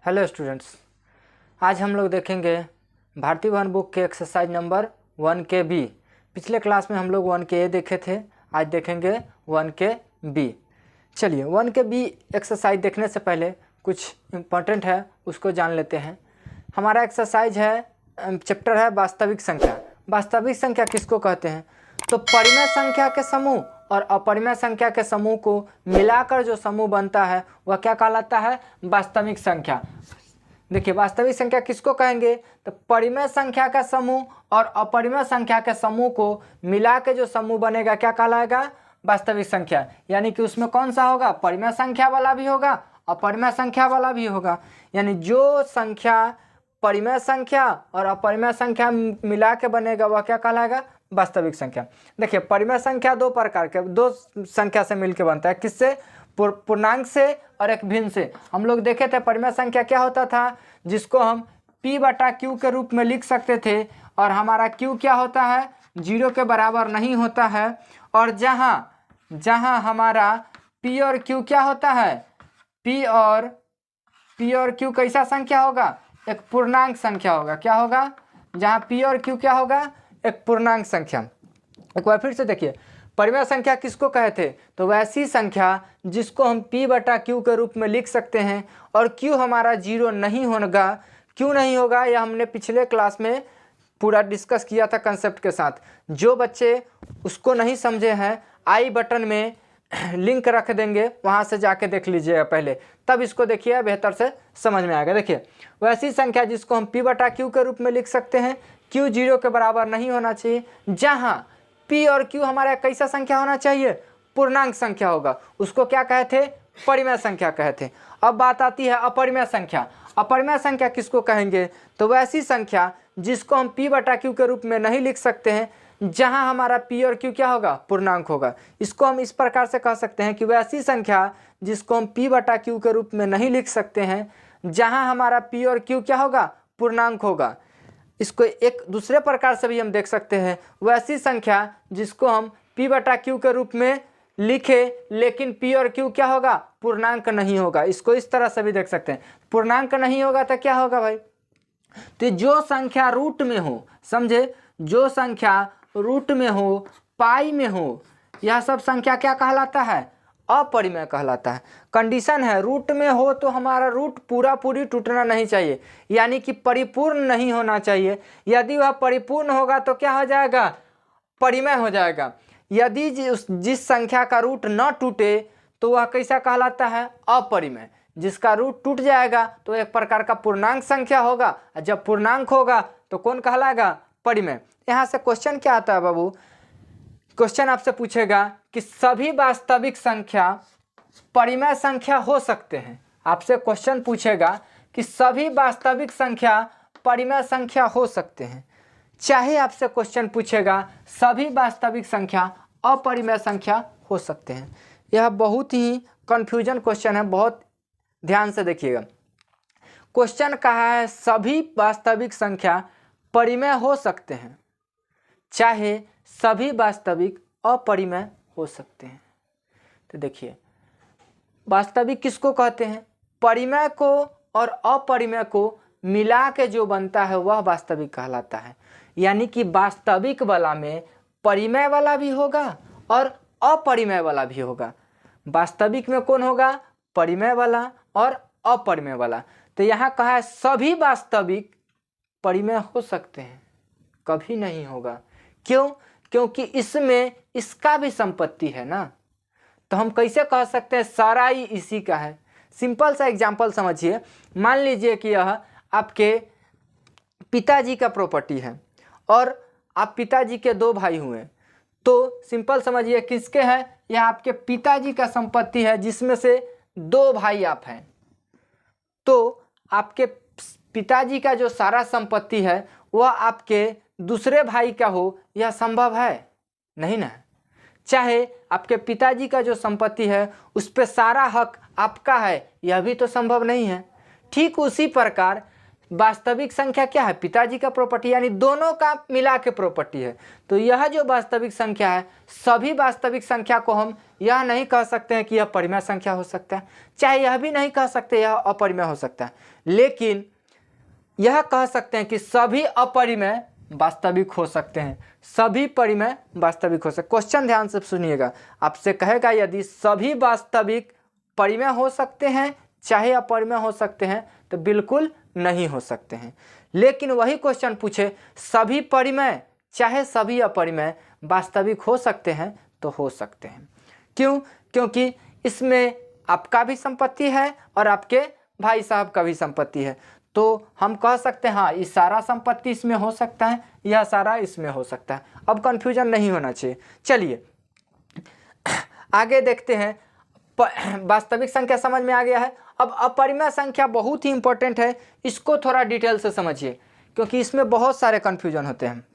Hello students, आज हम लोग देखेंगे भारतीय भवन बुक के एक्सरसाइज नंबर 1 के बी। पिछले क्लास में हम लोग 1 के ए देखे थे, आज देखेंगे 1 के बी। चलिए 1 के बी एक्सरसाइज देखने से पहले कुछ इम्पोर्टेंट है उसको जान लेते हैं। हमारा एक्सरसाइज है, चैप्टर है वास्तविक संख्या। वास्तविक संख्या किसको कहते हैं? तो परिमेय संख्या के समूह और अपरिमेय संख्या के समूह को मिलाकर जो समूह बनता है वह क्या कहलाता है? वास्तविक संख्या। देखिए वास्तविक संख्या किसको कहेंगे? तो परिमेय संख्या का समूह और अपरिमेय संख्या के समूह को मिला के जो समूह बनेगा क्या कहलाएगा? वास्तविक संख्या। यानी कि उसमें कौन सा होगा? परिमेय संख्या वाला भी होगा, अपरिमेय संख्या वाला भी होगा। यानी जो संख्या परिमेय संख्या और अपरिमेय संख्या मिला के बनेगा वह क्या कहलाएगा? वास्तविक संख्या। देखिए परिमेय संख्या दो प्रकार के, दो संख्या से मिलकर बनता है। किससे? पूर्णांक से और एक भिन्न से। हम लोग देखे थे परिमेय संख्या क्या होता था, जिसको हम p/q के रूप में लिख सकते थे और हमारा q क्या होता है? 0 के बराबर नहीं होता है। और जहाँ हमारा p और q क्या होता है? p और q कैसा संख्या होगा? एक पूर्णांक संख्या होगा। क्या होगा? जहाँ p और q क्या होगा? एक पूर्णांक संख्या। एक बार फिर से देखिए, परिमेय संख्या किसको कहते? तो वैसी संख्या जिसको हम p/q के रूप में लिख सकते हैं और q हमारा 0 नहीं होगा। क्यों नहीं होगा यह हमने पिछले क्लास में पूरा डिस्कस किया था कंसेप्ट के साथ। जो बच्चे उसको नहीं समझे हैं, आई बटन में लिंक रख देंगे, वहाँ से जाके देख लीजिएगा पहले, तब इसको देखिए बेहतर से समझ में आएगा। देखिए वैसी संख्या जिसको हम p/q के रूप में लिख सकते हैं, q 0 के बराबर नहीं होना चाहिए। जहाँ p और q हमारा कैसा संख्या होना चाहिए? पूर्णांक संख्या होगा। उसको क्या कहे थे? परिमेय संख्या कहे थे। अब बात आती है अपरिमेय संख्या। अपरिमेय संख्या किसको कहेंगे? तो वैसी संख्या जिसको हम p/q के रूप में नहीं लिख सकते हैं, जहां हमारा p और q क्या होगा? पूर्णांक होगा। इसको हम इस प्रकार से कह सकते हैं कि वैसी संख्या जिसको हम p/q के रूप में नहीं लिख सकते हैं, जहां हमारा p और q क्या होगा? पूर्णांक होगा। इसको एक दूसरे प्रकार से भी हम देख सकते हैं, वैसी संख्या जिसको हम p/q के रूप में लिखे लेकिन p और q क्या होगा? पूर्णांक नहीं होगा। इसको इस तरह से भी देख सकते हैं। पूर्णांक नहीं होगा तो क्या होगा भाई? तो जो संख्या रूट में हो, समझे, जो संख्या रूट में हो, पाई में हो, यह सब संख्या क्या कहलाता है? अपरिमेय कहलाता है। कंडीशन है रूट में हो तो हमारा रूट पूरी टूटना नहीं चाहिए, यानी कि परिपूर्ण नहीं होना चाहिए। यदि वह परिपूर्ण होगा तो क्या हो जाएगा? परिमेय हो जाएगा। यदि जिस संख्या का रूट न टूटे तो वह कैसा कहलाता है? अपरिमेय। जिसका रूट टूट जाएगा तो एक प्रकार का पूर्णांक संख्या होगा, और जब पूर्णांक होगा तो कौन कहलाएगा? परिमेय। यहाँ से क्वेश्चन क्या आता है बाबू? क्वेश्चन आपसे पूछेगा कि सभी वास्तविक संख्या परिमेय संख्या हो सकते हैं। आपसे क्वेश्चन पूछेगा कि सभी वास्तविक संख्या परिमेय संख्या हो सकते हैं। चाहे आपसे क्वेश्चन पूछेगा सभी वास्तविक संख्या अपरिमेय संख्या हो सकते हैं। यह बहुत ही कंफ्यूजन क्वेश्चन है, बहुत ध्यान से देखिएगा। क्वेश्चन कहा है सभी वास्तविक संख्या परिमेय हो सकते हैं, चाहे सभी वास्तविक अपरिमेय हो सकते हैं। तो देखिए वास्तविक किसको कहते हैं? परिमेय को और अपरिमेय को मिला के जो बनता है वह वास्तविक कहलाता है। यानी कि वास्तविक वाला में परिमेय वाला भी होगा और अपरिमेय वाला भी होगा। वास्तविक में कौन होगा? परिमेय वाला और अपरिमेय वाला। तो यहाँ कहा है सभी वास्तविक परिमेय हो सकते हैं, कभी नहीं होगा। क्यों? क्योंकि इसमें इसका भी संपत्ति है ना। तो हम कैसे कह सकते हैं सारा ही इसी का है? सिंपल सा एग्जांपल समझिए। मान लीजिए कि यह आपके पिताजी का प्रॉपर्टी है और आप पिताजी के 2 भाई हुए, तो सिंपल समझिए किसके हैं? यह आपके पिताजी का संपत्ति है, जिसमें से 2 भाई आप हैं। तो आपके पिताजी का जो सारा संपत्ति है वह आपके दूसरे भाई का हो, यह संभव है? नहीं ना। चाहे आपके पिताजी का जो संपत्ति है उस पर सारा हक आपका है, यह भी तो संभव नहीं है। ठीक उसी प्रकार वास्तविक संख्या क्या है, पिताजी का प्रॉपर्टी, यानी दोनों का मिला के प्रॉपर्टी है। तो यह जो वास्तविक संख्या है, सभी वास्तविक संख्या को हम यह नहीं कह सकते हैं कि यह परिमेय संख्या हो सकता है, चाहे यह भी नहीं कह सकते यह अपरिमेय हो सकता है, लेकिन यह कह सकते हैं कि सभी अपरिमेय वास्तविक हो सकते हैं, सभी परिमेय वास्तविक हो सकते। क्वेश्चन ध्यान से सुनिएगा, आपसे कहेगा यदि सभी वास्तविक परिमेय हो सकते हैं चाहे अपरिमेय हो सकते हैं, तो बिल्कुल नहीं हो सकते हैं। लेकिन वही क्वेश्चन पूछे सभी परिमेय चाहे सभी अपरिमेय वास्तविक हो सकते हैं, तो हो सकते हैं। क्यों? क्योंकि इसमें आपका भी संपत्ति है और आपके भाई साहब का भी संपत्ति है, तो हम कह सकते हैं हाँ ये सारा संपत्ति इसमें हो सकता है, यह सारा इसमें हो सकता है। अब कंफ्यूजन नहीं होना चाहिए। चलिए आगे देखते हैं। वास्तविक संख्या समझ में आ गया है। अब अपरिमेय संख्या बहुत ही इंपॉर्टेंट है, इसको थोड़ा डिटेल से समझिए क्योंकि इसमें बहुत सारे कंफ्यूजन होते हैं।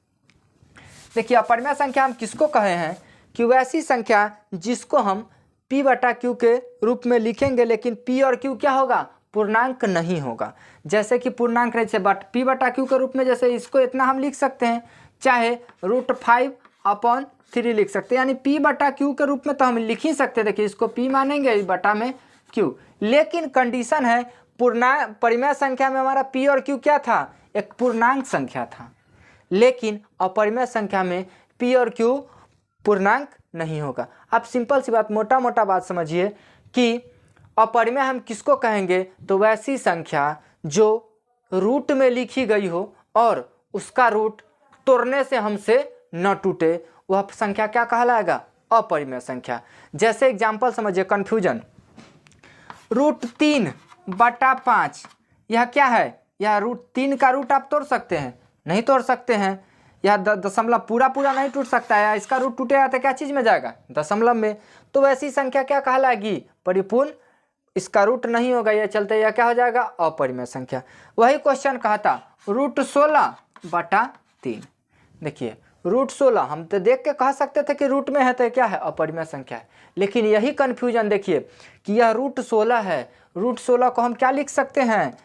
देखिए अपरिमेय संख्या हम किसको कहे हैं कि वैसी संख्या जिसको हम p बटा q के रूप में लिखेंगे, लेकिन p और q क्या होगा, पूर्णांक नहीं होगा। जैसे कि पूर्णांक जैसे p बटा q के रूप में, जैसे इसको इतना हम लिख सकते हैं, चाहे √5/3 लिख सकते हैं, यानी p बटा q के रूप में तो हम लिख ही सकते हैं। देखिए इसको p मानेंगे, इस बटा में q, लेकिन कंडीशन है परिमेय संख्या में हमारा p और q क्या था, एक पूर्णांक संख्या था, लेकिन अपरिमेय संख्या में p और q पूर्णांक नहीं होगा। आप सिंपल सी बात, मोटा मोटा बात समझिए कि अपरिमेय हम किसको कहेंगे, तो वैसी संख्या जो रूट में लिखी गई हो और उसका रूट तोड़ने से हमसे न टूटे, वह संख्या क्या कहलाएगा, अपरिमेय संख्या। जैसे एग्जाम्पल समझिए, कन्फ्यूजन, √3/5 यह क्या है, यह √3 का रूट आप तोड़ सकते हैं, नहीं तोड़ सकते हैं। यह दशमलव पूरा नहीं टूट सकता है, इसका रूट टूटेगा तो क्या चीज़ में जाएगा, दशमलव में। तो वैसी संख्या क्या कहलाएगी, परिपूर्ण, इसका रूट नहीं होगा, यह चलते यह क्या हो जाएगा, अपरिमेय संख्या। वही क्वेश्चन कहा था √16/3। देखिए √16 हम तो देख के कह सकते थे कि रूट में है तो क्या है, अपरिमेय संख्या है, लेकिन यही कन्फ्यूजन देखिए कि यह √16 है। √16 को हम क्या लिख सकते हैं,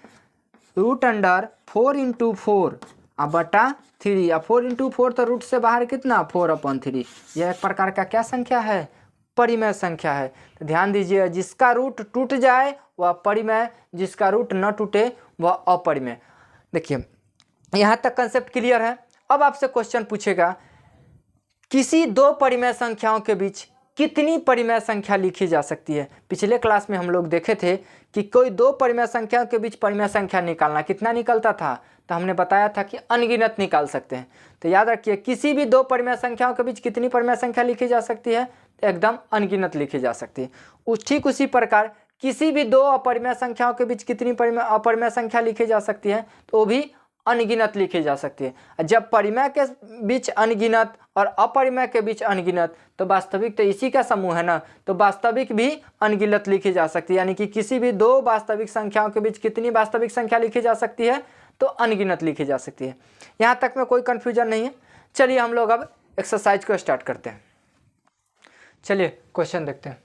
√4 × 4 बटा 3, या 4 × 4 तो रूट से बाहर कितना, 4/3। यह एक प्रकार का क्या संख्या है, परिमेय संख्या है। तो ध्यान दीजिए, जिसका रूट टूट जाए वह परिमेय, जिसका रूट न टूटे वह अपरिमेय। देखिए यहाँ तक कंसेप्ट क्लियर है। अब आपसे क्वेश्चन पूछेगा किसी दो परिमेय संख्याओं के बीच कितनी परिमेय संख्या लिखी जा सकती है। पिछले क्लास में हम लोग देखे थे कि कोई दो परिमेय संख्याओं के बीच परिमेय संख्या निकालना कितना निकलता था, तो हमने बताया था कि अनगिनत निकाल सकते हैं। तो याद रखिए किसी भी दो परिमेय संख्याओं के बीच कितनी परिमेय संख्या लिखी जा सकती है, तो एकदम अनगिनत लिखी जा सकती है। ठीक उसी प्रकार किसी भी दो अपरिमेय संख्याओं के बीच कितनी अपरिमेय संख्या लिखी जा सकती है, तो वो भी अनगिनत लिखी जा सकती है। जब परिमेय के बीच अनगिनत और अपरिमेय के बीच अनगिनत, तो वास्तविक तो इसी का समूह है ना, तो वास्तविक भी अनगिनत लिखी जा सकती है। यानी कि किसी भी दो वास्तविक संख्याओं के बीच कितनी वास्तविक संख्या लिखी जा सकती है, तो अनगिनत लिखी जा सकती है। यहाँ तक में कोई कन्फ्यूजन नहीं है। चलिए हम लोग अब एक्सरसाइज को स्टार्ट करते हैं। चलिए क्वेश्चन देखते हैं।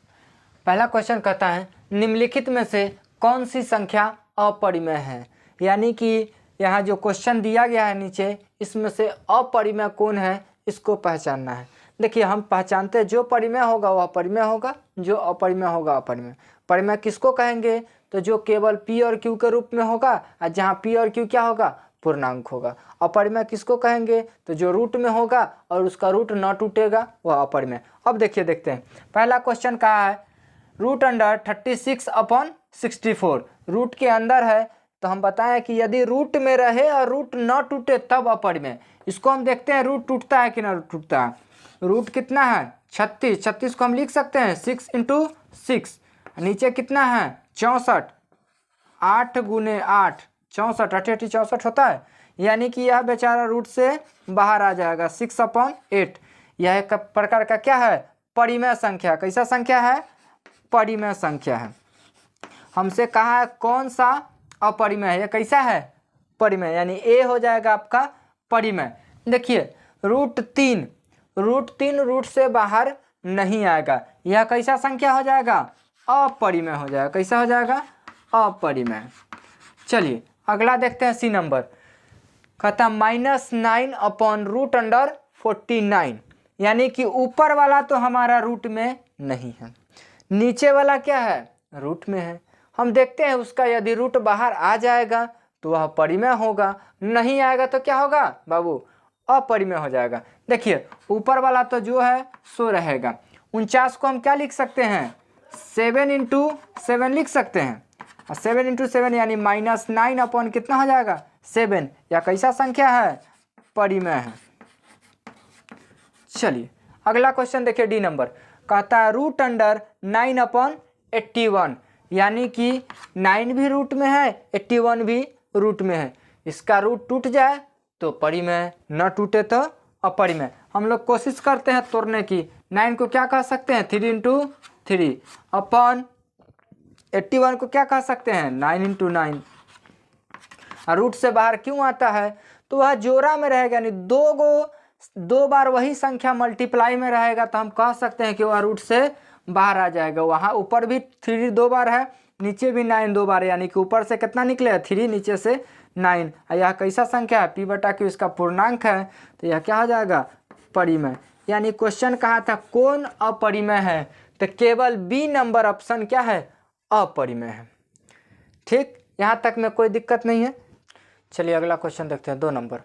पहला क्वेश्चन कहता है निम्नलिखित में से कौन सी संख्या अपरिमेय है। यानी कि यहाँ जो क्वेश्चन दिया गया है नीचे, इसमें से अपरिमेय कौन है, इसको पहचानना है। देखिए हम पहचानते हैं जो परिमेय होगा वह परिमेय होगा, जो अपरिमेय होगा अपरिमेय। परिमेय किसको कहेंगे, तो जो केवल p और q के रूप में होगा, और जहाँ p और q क्या होगा, पूर्णांक होगा। अपरिमेय किसको कहेंगे, तो जो रूट में होगा और उसका रूट न टूटेगा वह अपरिमेय। अब देखते हैं पहला क्वेश्चन कहा है √36/64 रूट के अंदर है, तो हम बताएं कि यदि रूट में रहे और रूट न टूटे तब अपरिमेय। इसको हम देखते हैं रूट टूटता है कि ना टूटता है। रूट कितना है, 36 को हम लिख सकते हैं 6 × 6। नीचे कितना है, 64, 8 × 8 64, 8 64 होता है। यानी कि यह बेचारा रूट से बाहर आ जाएगा, 6/8। यह एक प्रकार का क्या है, परिमेय संख्या। कैसा संख्या है, परिमेय संख्या है। हमसे कहा है कौन सा अपरिमेय है, यह कैसा है, परिमेय, यानी ए हो जाएगा आपका परिमेय। देखिए √3 रूट से बाहर नहीं आएगा, यह कैसा संख्या हो जाएगा, अपरिमेय हो जाएगा। कैसा हो जाएगा, अपरिमेय। चलिए अगला देखते हैं सी नंबर, कहता -9/√49, यानी कि ऊपर वाला तो हमारा रूट में नहीं है, नीचे वाला क्या है, रूट में है। हम देखते हैं उसका यदि रूट बाहर आ जाएगा तो वह परिमेय होगा, नहीं आएगा तो क्या होगा बाबू, अपरिमेय हो जाएगा। देखिए ऊपर वाला तो जो है सो रहेगा। 49 को हम क्या लिख सकते हैं, 7 × 7 लिख सकते हैं, और 7 × 7 यानी -9 अपॉन कितना हो जाएगा 7, या कैसा संख्या है, परिमेय है। चलिए अगला क्वेश्चन देखिए डी नंबर, कहता है √9/81, यानी कि 9 भी रूट में है 81 भी रूट में है। इसका रूट टूट जाए तो परिमेय, न टूटे तो अपरिमेय। हम लोग कोशिश करते हैं तोड़ने की। 9 को क्या कह सकते हैं, 3 × 3 अपॉन 81 को क्या कह सकते हैं, 9 × 9। रूट से बाहर क्यों आता है, तो वह जोड़ा में रहेगा, यानी दो बार वही संख्या मल्टीप्लाई में रहेगा, तो हम कह सकते हैं कि वह रूट से बाहर आ जाएगा। वहाँ ऊपर भी 3 2 बार है, नीचे भी 9 2 बार है, यानी कि ऊपर से कितना निकलेगा 3, नीचे से 9। यह कैसा संख्या है, p/q इसका पूर्णांक है, तो यह क्या हो जाएगा, परिमेय। यानी क्वेश्चन कहा था कौन अपरिमेय है, तो केवल बी नंबर ऑप्शन क्या है, अपरिमेय है। ठीक, यहाँ तक में कोई दिक्कत नहीं है। चलिए अगला क्वेश्चन देखते हैं 2 नंबर।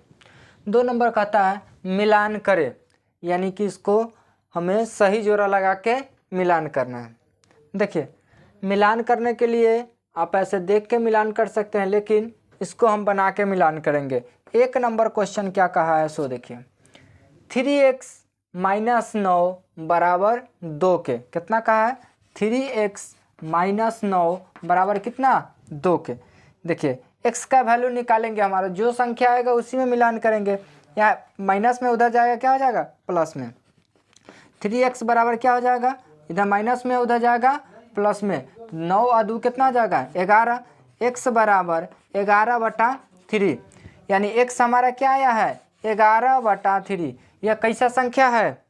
2 नंबर कहता है मिलान करें, यानी कि इसको हमें सही जोड़ा लगा के मिलान करना है। देखिए मिलान करने के लिए आप ऐसे देख के मिलान कर सकते हैं, लेकिन इसको हम बना के मिलान करेंगे। 1 नंबर क्वेश्चन क्या कहा है सो देखिए, 3x - 9 बराबर 2 के, कितना कहा है, 3x - 9 बराबर कितना, 2 के। देखिए x का वैल्यू निकालेंगे, हमारा जो संख्या आएगा उसी में मिलान करेंगे। यहाँ माइनस में उधर जाएगा क्या हो जाएगा, प्लस में। 3x बराबर क्या हो जाएगा, इधर माइनस में उधर जाएगा प्लस में, 9 और 2 कितना हो जाएगा 11। x बराबर 11/3, यानी x हमारा क्या आया है 11/3। यह कैसा संख्या है,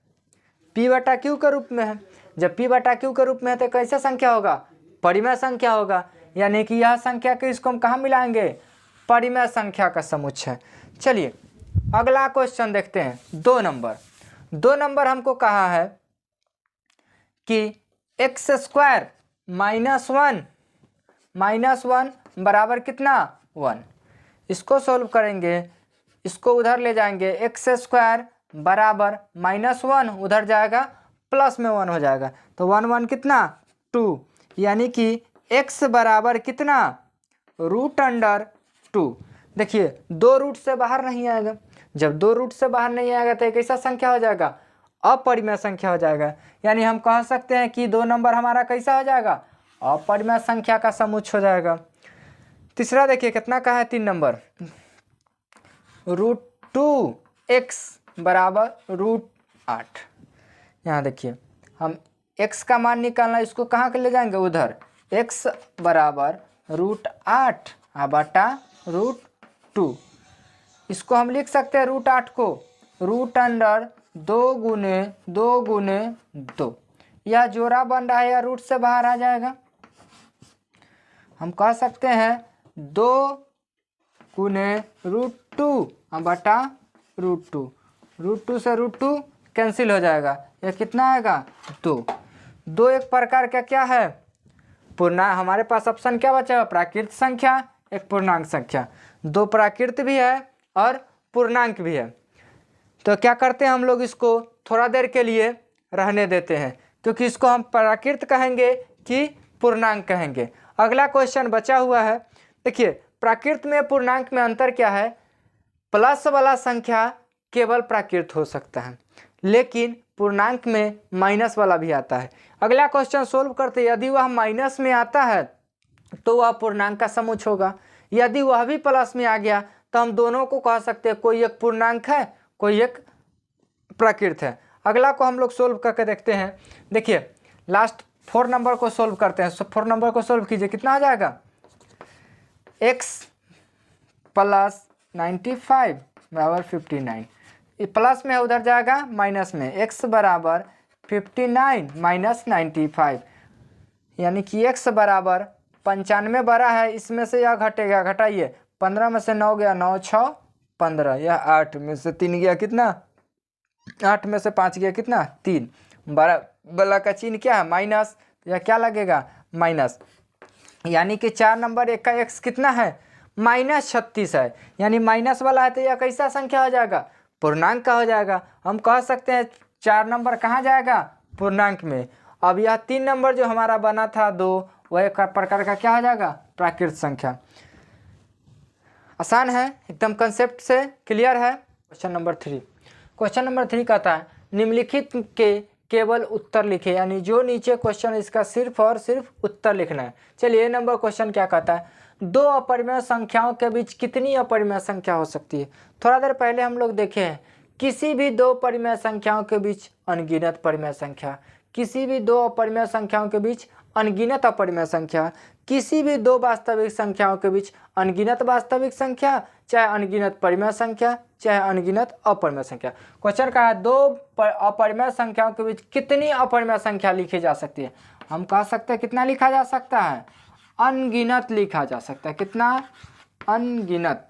p/q के रूप में है। जब p/q के रूप में है तो कैसा संख्या होगा, परिमेय संख्या होगा, यानी कि यह संख्या के इसको हम कहाँ मिलाएंगे, परिमेय संख्या का समुच्चय। चलिए अगला क्वेश्चन देखते हैं 2 नंबर। 2 नंबर हमको कहा है कि x² - 1 बराबर कितना 1। इसको सॉल्व करेंगे, इसको उधर ले जाएंगे, x² बराबर -1 उधर जाएगा प्लस में 1 हो जाएगा, तो 1 1 कितना 2, यानी कि x बराबर कितना √2। देखिए 2 रूट से बाहर नहीं आएगा, जब 2 रूट से बाहर नहीं आएगा तो एक ऐसा संख्या हो जाएगा, अपरिमेय संख्या हो जाएगा। यानी हम कह सकते हैं कि 2 नंबर हमारा कैसा हो जाएगा, अपरिमेय संख्या का समुच्चय हो जाएगा। तीसरा देखिए कितना कहा है 3 नंबर, √2x बराबर √8। यहाँ देखिए हम x का मान निकालना, इसको कहाँ के ले जाएंगे उधर, x बराबर √8/√2। इसको हम लिख सकते हैं √8 को √2 × 2 × 2। यह जोड़ा बन रहा है या रूट से बाहर आ जाएगा। हम कह सकते हैं 2 × √2/√2। √2 से √2 कैंसिल हो जाएगा, यह कितना आएगा 2। 2 एक प्रकार का क्या है, पूर्णांक। हमारे पास ऑप्शन क्या बचा है, प्राकृत संख्या, एक पूर्णांक संख्या। 2 प्राकृत भी है और पूर्णांक भी है। तो क्या करते हैं हम लोग, इसको थोड़ा देर के लिए रहने देते हैं, क्योंकि इसको हम प्राकृत कहेंगे कि पूर्णांक कहेंगे। अगला क्वेश्चन बचा हुआ है। देखिए प्राकृत में पूर्णांक में अंतर क्या है, प्लस वाला संख्या केवल प्राकृत हो सकता है, लेकिन पूर्णांक में माइनस वाला भी आता है। अगला क्वेश्चन सोल्व करते हैं, यदि वह माइनस में आता है तो वह पूर्णांक का समुच्चय होगा, यदि वह भी प्लस में आ गया तो हम दोनों को कह सकते हैं कोई एक पूर्णांक है कोई एक प्राकृत है। अगला को हम लोग सोल्व करके देखते हैं। देखिए लास्ट 4 नंबर को सोल्व करते हैं। 4 नंबर को सोल्व कीजिए, कितना आ जाएगा, x + 95 बराबर 59। प्लस में उधर जाएगा माइनस में, x बराबर 59 - 95, यानी कि x बराबर 95 बड़ा है, इसमें से यह घटेगा, घटाइए 15 में से 9 गया, 9 6 15, यह 8 में से 3 गया कितना, 8 में से 5 गया कितना 3, 12 वाला का चिन्ह क्या है माइनस, यह क्या लगेगा माइनस, यानी कि 4 नंबर एक का एक्स कितना है -36 है, यानी माइनस वाला है तो यह कैसा संख्या हो जाएगा, पूर्णांक का हो जाएगा। हम कह सकते हैं 4 नंबर कहाँ जाएगा, पूर्णांक में। अब यह 3 नंबर जो हमारा बना था 2, वह एक प्रकार का क्या हो जाएगा, प्राकृत संख्या। आसान है एकदम, कंसेप्ट से क्लियर है। क्वेश्चन नंबर 3, क्वेश्चन नंबर 3 कहता है निम्नलिखित के केवल उत्तर लिखे, यानी जो नीचे क्वेश्चन इसका सिर्फ और सिर्फ उत्तर लिखना है। चलिए नंबर क्वेश्चन क्या कहता है, 2 अपरिमेय संख्याओं के बीच कितनी अपरिमेय संख्या हो सकती है। थोड़ा देर पहले हम लोग देखे हैं किसी भी 2 परिमेय संख्याओं के बीच अनगिनत परिमेय संख्या, किसी भी 2 अपरिमेय संख्याओं के बीच अनगिनत अपरिमेय संख्या, किसी भी 2 वास्तविक संख्याओं के बीच अनगिनत वास्तविक संख्या, चाहे अनगिनत परिमेय संख्या चाहे अनगिनत अपरिमेय संख्या। क्वेश्चन का है 2 अपरिमेय संख्याओं के बीच कितनी अपरिमेय संख्या लिखी जा सकती है। हम कह सकते हैं कितना लिखा जा सकता है, अनगिनत लिखा जा सकता है, कितना अनगिनत।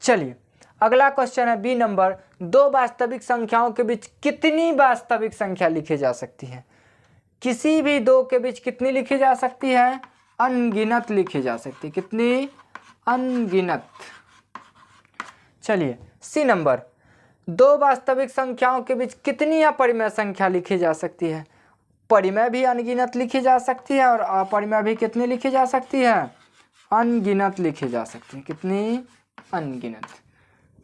चलिए अगला क्वेश्चन है बी नंबर, 2 वास्तविक संख्याओं के बीच कितनी वास्तविक संख्या लिखी जा सकती है। किसी भी 2 के बीच कितनी लिखी जा सकती है, अनगिनत लिखी जा सकती है, कितनी अनगिनत। चलिए सी नंबर, 2 वास्तविक संख्याओं के बीच कितनी अपरिमेय संख्या लिखी जा सकती है। परिमेय भी अनगिनत लिखी जा सकती है और अपरिमेय भी कितनी लिखी जा सकती है, अनगिनत लिखी जा सकती है, कितनी अनगिनत।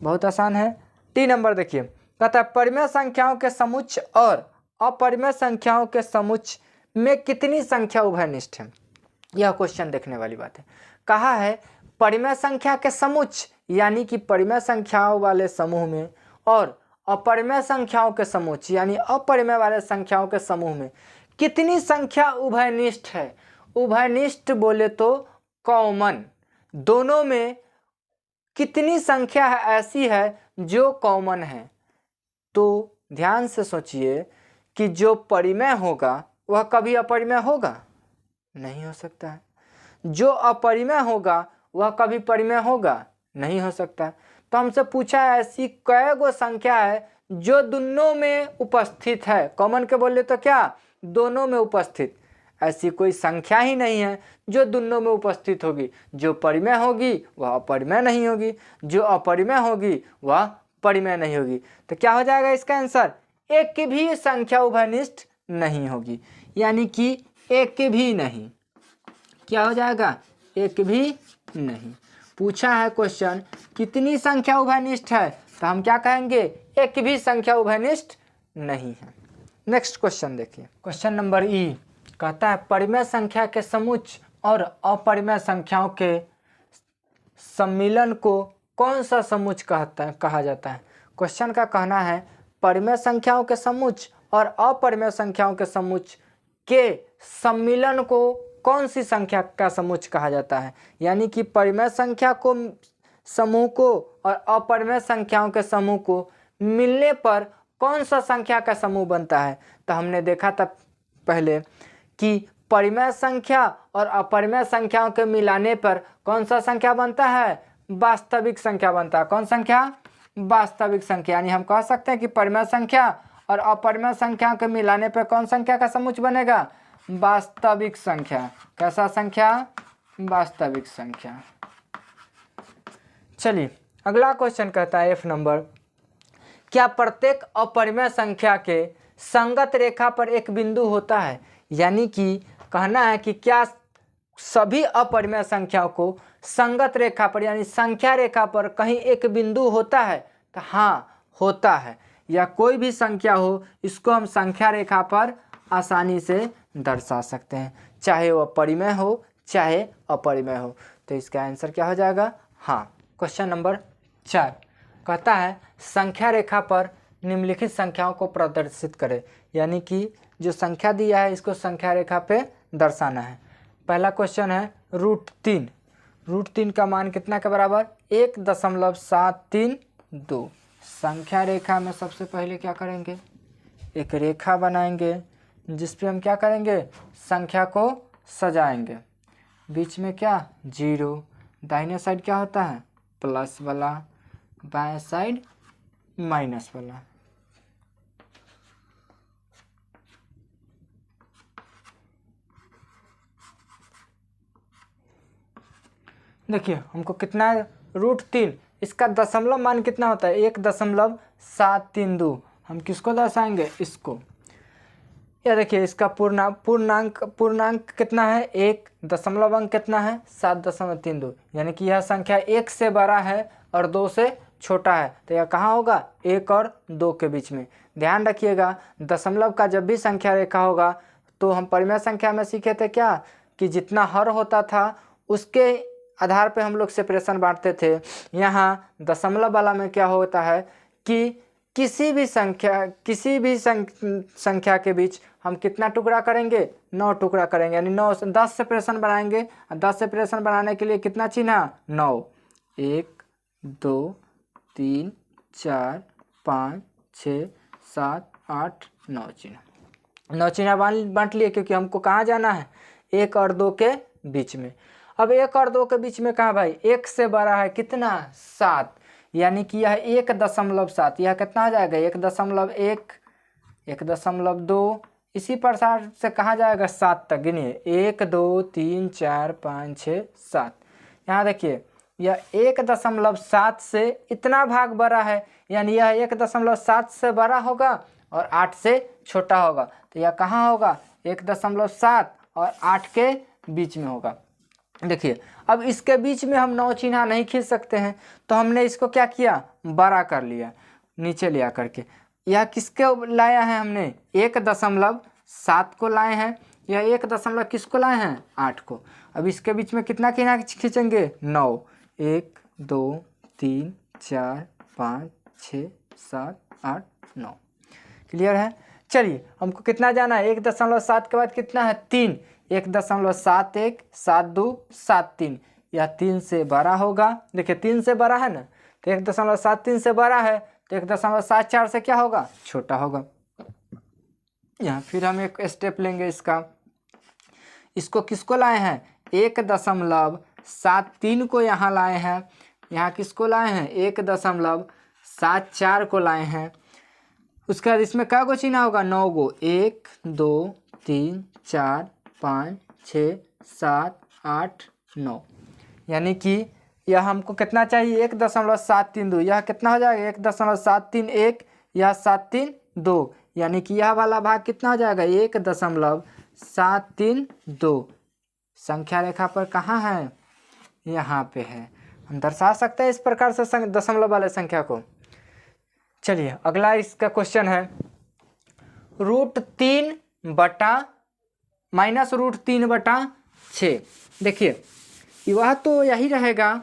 बहुत आसान है। टी नंबर देखिए, कहता है परिमेय संख्याओं के समुच्चय और अपरिमेय संख्याओं के समुच्चय में कितनी संख्या उभयनिष्ठ है। यह क्वेश्चन देखने वाली बात है। कहा है परिमेय संख्या के समुच्चय यानी कि परिमेय संख्याओं वाले समूह में और अपरिमेय संख्याओं के समुच्चय यानी अपरिमेय वाले संख्याओं के समूह में कितनी संख्या उभयनिष्ठ है। उभयनिष्ठ बोले तो कॉमन, दोनों में कितनी संख्या ऐसी है जो कॉमन है। तो ध्यान से सोचिए कि जो परिमेय होगा वह कभी अपरिमेय होगा, नहीं हो सकता है। जो अपरिमेय होगा वह कभी परिमेय होगा, नहीं हो सकता। तो हमसे पूछा है ऐसी कै गो संख्या है जो दोनों में उपस्थित है। कॉमन के बोले तो क्या, दोनों में उपस्थित। ऐसी कोई संख्या ही नहीं है जो दोनों में उपस्थित होगी। जो परिमेय होगी वह अपरिमेय नहीं होगी, जो अपरिमेय होगी वह परिमेय नहीं होगी। तो क्या हो जाएगा इसका आंसर, एक भी संख्या उभयनिष्ठ नहीं होगी, यानी कि एक भी नहीं। क्या हो जाएगा, एक भी नहीं। पूछा है क्वेश्चन कितनी संख्या उभयनिष्ठ है, तो हम क्या कहेंगे, एक भी संख्या उभयनिष्ठ नहीं है। नेक्स्ट क्वेश्चन देखिए, क्वेश्चन नंबर ई कहता है परिमेय संख्या के समुच्चय और अपरिमेय संख्याओं के सम्मिलन को कौन सा समुच्चय कहा जाता है। क्वेश्चन का कहना है परिमेय संख्याओं के समुच्चय और अपरिमेय संख्याओं के समुच्चय के सम्मिलन को कौन सी संख्या का समुच्चय कहा जाता है। यानी कि परिमेय संख्या को समूह को और अपरिमेय संख्याओं के समूह को मिलने पर कौन सा संख्या का समूह बनता है। तो हमने देखा था पहले कि परिमेय संख्या और अपरिमेय संख्याओं के मिलाने पर कौन सा संख्या बनता है, वास्तविक संख्या बनता है। कौन संख्या, वास्तविक संख्या। यानी हम कह सकते हैं कि परिमेय संख्या और अपरिमेय संख्याओं के मिलाने पर कौन संख्या का समुच्चय बनेगा, वास्तविक संख्या। कैसा संख्या, वास्तविक संख्या। चलिए अगला क्वेश्चन कहता है एफ नंबर, क्या प्रत्येक अपरिमेय संख्या के संगत रेखा पर एक बिंदु होता है। यानी कि कहना है कि क्या सभी अपरिमेय संख्याओं को संगत रेखा पर यानी संख्या रेखा पर कहीं एक बिंदु होता है। तो हाँ होता है, या कोई भी संख्या हो इसको हम संख्या रेखा पर आसानी से दर्शा सकते हैं, चाहे वह परिमेय हो चाहे अपरिमेय हो। तो इसका आंसर क्या हो जाएगा, हाँ। क्वेश्चन नंबर 4 कहता है संख्या रेखा पर निम्नलिखित संख्याओं को प्रदर्शित करें। यानी कि जो संख्या दिया है इसको संख्या रेखा पे दर्शाना है। पहला क्वेश्चन है √3। √3 का मान कितना के बराबर, 1.732। संख्या रेखा में सबसे पहले क्या करेंगे, एक रेखा बनाएंगे जिस पे हम क्या करेंगे, संख्या को सजाएंगे। बीच में क्या 0, दाहिने साइड क्या होता है प्लस वाला, बाएं साइड माइनस वाला। देखिए हमको कितना है √3, इसका दशमलव मान कितना होता है 1.732। हम किसको दर्शाएंगे इसको, या देखिए इसका पूर्णांक कितना है 1, दशमलव अंक कितना है 7.32, यानी कि यह संख्या 1 से बड़ा है और 2 से छोटा है। तो यह कहाँ होगा 1 और 2 के बीच में। ध्यान रखिएगा दशमलव का जब भी संख्या रेखा होगा तो हम परिमेय संख्या में सीखे थे क्या कि जितना हर होता था उसके आधार पे हम लोग सेपरेशन बांटते थे। यहाँ दशमलव वाला में क्या होता है कि किसी भी संख्या के बीच हम कितना टुकड़ा करेंगे 9 टुकड़ा करेंगे, यानी 10 सेपरेशन बनाएंगे। 10 सेपरेशन बनाने के लिए कितना चिन्ह 9, 1 2 3 4 5 6 7 8 9 चिन्ह। 9 चिन्ह बांट लिए क्योंकि हमको कहाँ जाना है 1 और 2 के बीच में। अब 1 और 2 के बीच में कहाँ भाई 1 से बड़ा है कितना 7, यानी कि यह 1.7, यह कितना हो जाएगा 1.1, 1.2, इसी प्रकार से कहाँ जाएगा 7 तक। गिनिए 1 2 3 4 5 6 7। यहाँ देखिए यह 1.7 से इतना भाग बड़ा है, यानी यह 1.7 से बड़ा होगा और 8 से छोटा होगा। तो यह कहाँ होगा 1.7 और 8 के बीच में होगा। देखिए अब इसके बीच में हम 9 चिन्ह नहीं खींच सकते हैं, तो हमने इसको क्या किया बड़ा कर लिया नीचे लिया करके। यह किसके लाया है हमने 1.7 को लाए हैं, यह 1 किसको लाए हैं 8 को। अब इसके बीच में कितना चिन्ह खींचेंगे 9, 1 2 3 4 5 6 7 8 9। क्लियर है। चलिए हमको कितना जाना है 1.7 के बाद कितना है 3, 1.71 72 73, यह 3 से बड़ा होगा। देखिए 3 से बड़ा है ना, तो 1.73 से बड़ा है तो 1.74 से क्या होगा छोटा होगा। यहाँ फिर हम एक स्टेप लेंगे इसको किसको लाए हैं 1.73 को यहाँ लाए हैं, यहाँ किसको लाए हैं 1.74 को लाए हैं। उसके बाद इसमें क्या को चिन्ह होगा 9 गो, 1 2 3 4 5 6 7 8 9, यानी कि यह हमको कितना चाहिए 1.732, यह कितना हो जाएगा 1.731, यह 732, यानी कि यह वाला भाग कितना हो जाएगा 1.732। संख्या रेखा पर कहाँ है यहाँ पे है। हम दर्शा सकते हैं इस प्रकार से दशमलव वाले संख्या को। चलिए अगला इसका क्वेश्चन है -√3/6। देखिए वह तो यही रहेगा,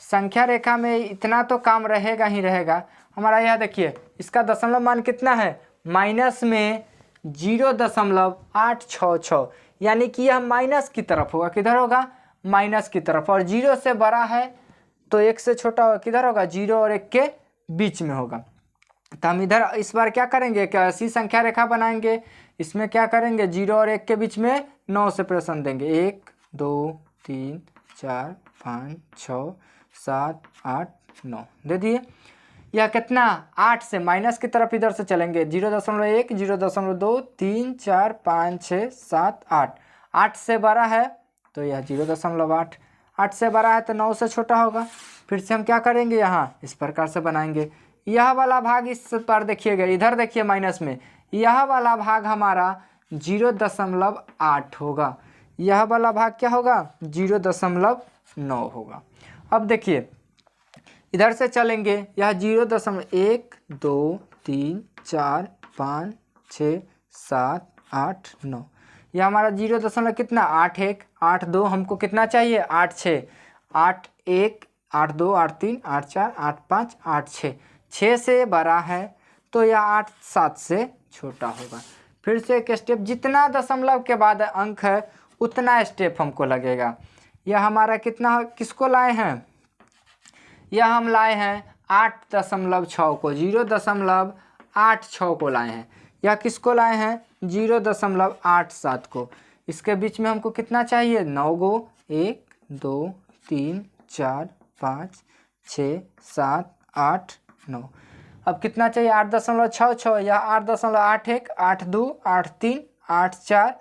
संख्या रेखा में इतना तो काम रहेगा ही रहेगा हमारा। यह देखिए इसका दशमलव मान कितना है माइनस में 0.866, यानी कि यह माइनस की तरफ होगा। किधर होगा माइनस की तरफ, और 0 से बड़ा है तो 1 से छोटा होगा। किधर होगा 0 और 1 के बीच में होगा। तो हम इधर इस बार क्या करेंगे क्या ऐसी संख्या रेखा बनाएंगे, इसमें क्या करेंगे 0 और 1 के बीच में 9 सेपरेशन देंगे, 1 2 3 4 5 6 7 8 9 दे दिए। यह कितना 8 से माइनस की तरफ इधर से चलेंगे 0.1 0.2 3 4 5 6 7 8, 8 से बड़ा है तो यह 0.8, 8 से बड़ा है तो 9 से छोटा होगा। फिर से हम क्या करेंगे यहाँ इस प्रकार से बनाएंगे। यह वाला भाग इस पर देखिएगा, इधर देखिए माइनस में, यह वाला भाग हमारा 0.8 होगा, यह वाला भाग क्या होगा 0.9 होगा। अब देखिए इधर से चलेंगे, यह 0.1 2 3 4 5 6 7 8 9, यह हमारा 0. कितना 8 1 8 2, हमको कितना चाहिए 8 6 8 1 8 2 8 3 8 4 8 5 8 6, 6 से बड़ा है तो यह 8 7 से छोटा होगा। फिर से एक स्टेप, जितना दशमलव के बाद अंक है उतना स्टेप हमको लगेगा। यह हमारा कितना किसको लाए हैं, यह हम लाए हैं 8.6 को, 0.86 को लाए हैं। यह किसको लाए हैं 0.87 को। इसके बीच में हमको कितना चाहिए 9 गो, 1 2 3 4 5 6 7 8 9। अब कितना चाहिए 8.66 या 8.81 8 2 8 3 8 4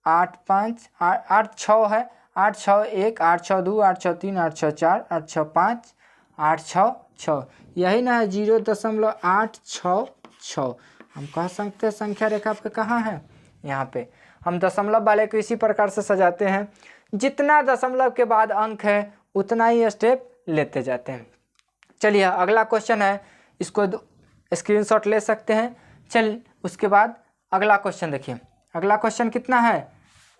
8 5 8 6 है 8 6 1 8 6 2 8 6 3 8 6 4 8 6 5 8 6 6 यही ना है 0.866। हम कह सकते हैं संख्या रेखा पे कहाँ है, यहाँ पे। हम दशमलव वाले को इसी प्रकार से सजाते हैं, जितना दशमलव के बाद अंक है उतना ही स्टेप लेते जाते हैं। चलिए अगला क्वेश्चन है, इसको स्क्रीनशॉट ले सकते हैं। चल उसके बाद अगला क्वेश्चन देखिए। अगला क्वेश्चन कितना है,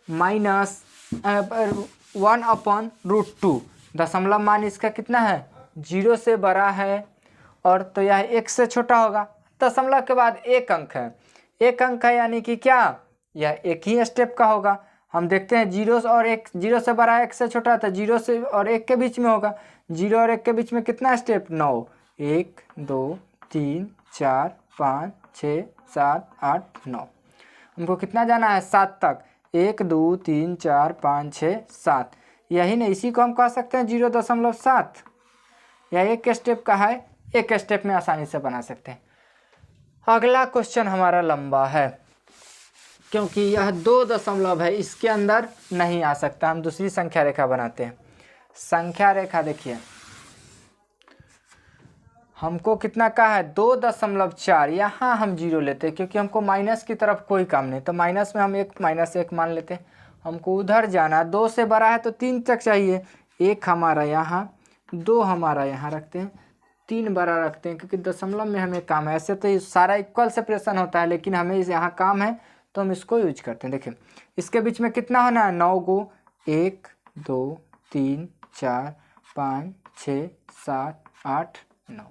-1/√2। दशमलव मान इसका कितना है, 0 से बड़ा है और तो यह 1 से छोटा होगा। दशमलव के बाद एक अंक है, एक अंक है यानी कि क्या, यह एक ही स्टेप का होगा। हम देखते हैं 0 और 1, 0 से बड़ा 1 से छोटा, तो 0 से और 1 के बीच में होगा। 0 और 1 के बीच में कितना स्टेप, 9। 1 2 3 4 5 6 7 8 9। हमको कितना जाना है, 7 तक। 1 2 3 4 5 6 7, यही नहीं, इसी को हम कह सकते हैं 0.7। यह एक स्टेप का है, एक स्टेप में आसानी से बना सकते हैं। अगला क्वेश्चन हमारा लंबा है क्योंकि यह 2 दशमलव है, इसके अंदर नहीं आ सकता। हम दूसरी संख्या रेखा बनाते हैं। संख्या रेखा देखिए, हमको कितना का है, 2.4। यहाँ हम 0 लेते हैं क्योंकि हमको माइनस की तरफ कोई काम नहीं, तो माइनस में हम -1 मान लेते हैं। हमको उधर जाना, 2 से बड़ा है तो 3 तक चाहिए। 1 हमारा यहाँ, 2 हमारा यहाँ रखते हैं, 3 बड़ा रखते हैं क्योंकि दशमलव में हमें काम है। ऐसे तो ये सारा इक्वल सेपरेशन होता है, लेकिन हमें यहाँ काम है तो हम इसको यूज करते हैं। देखिए इसके बीच में कितना होना है, 9 को। 1 2 3 4 5 6 7 8 9।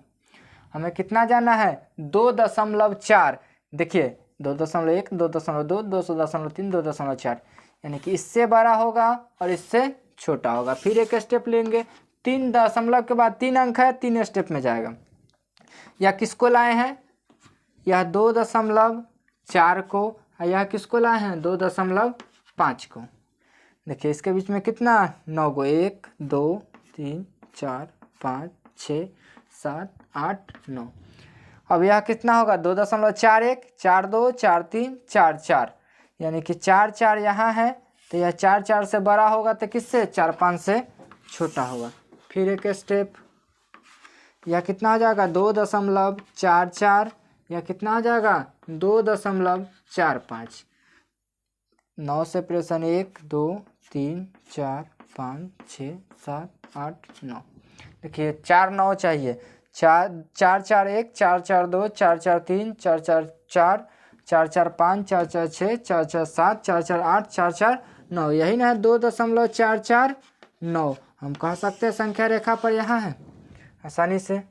हमें कितना जाना है, 2.4। देखिए 2.1 2.2 2.3 2.4, यानी कि इससे बड़ा होगा और इससे छोटा होगा। फिर एक स्टेप लेंगे, 3 दशमलव के बाद 3 अंक है, 3 स्टेप में जाएगा। या किसको लाए हैं, यह 2.4 को, यह किसको लाए हैं, 2.5 को। देखिए इसके बीच में कितना, 9 को। 1 2 3 4 5 6 7 8 9। अब यह कितना होगा, 2.41 4 2 4 3 4 4, यानी कि 4 4 यहाँ है, तो यह 4 4 से बड़ा होगा तो किससे, 4 5 से छोटा होगा। फिर एक स्टेप, यह कितना हो जाएगा, 2.44, यह कितना हो जाएगा, 2.45। 9 सेपरेशन 1 2 3 4 5 6 7 8 9। देखिए 4 9 चाहिए। 4 4 1 4 4 2 4 4 3 4 4 4 4 4 5 4 4 6 4 4 7 4 4 8 4 4 9, यही ना है 2.449। हम कह सकते हैं संख्या रेखा पर यहाँ है आसानी से।